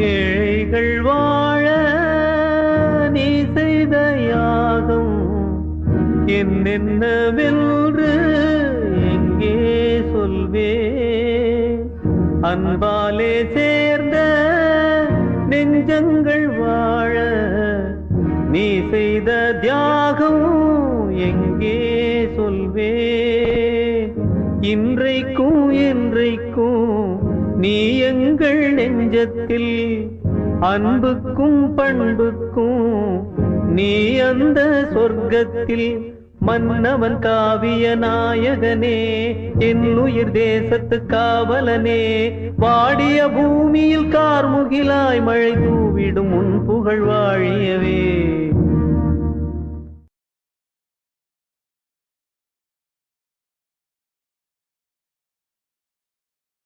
ஏழைகள் வாழ நீ செய்த யாகம் என்னென்னவென்று எங்கே சொல்வே? அன்பாலே சேர்ந்த நெஞ்சங்கள் வாழ நீ செய்த தியாகம் எங்கே சொல்வே? இன்றைக்கும் என்றைக்கும் நீ எங்கள் நெஞ்சத்தில் அன்புக்கும் பண்புக்கும் நீ அந்த சொர்க்கத்தில் மன்னவன் காவிய நாயகனே, என் உயிர் தேசத்து காவலனே, வாடிய பூமியில் கார்முகிலாய் மழை தூவிடும் உன் புகழ் வாழியவே.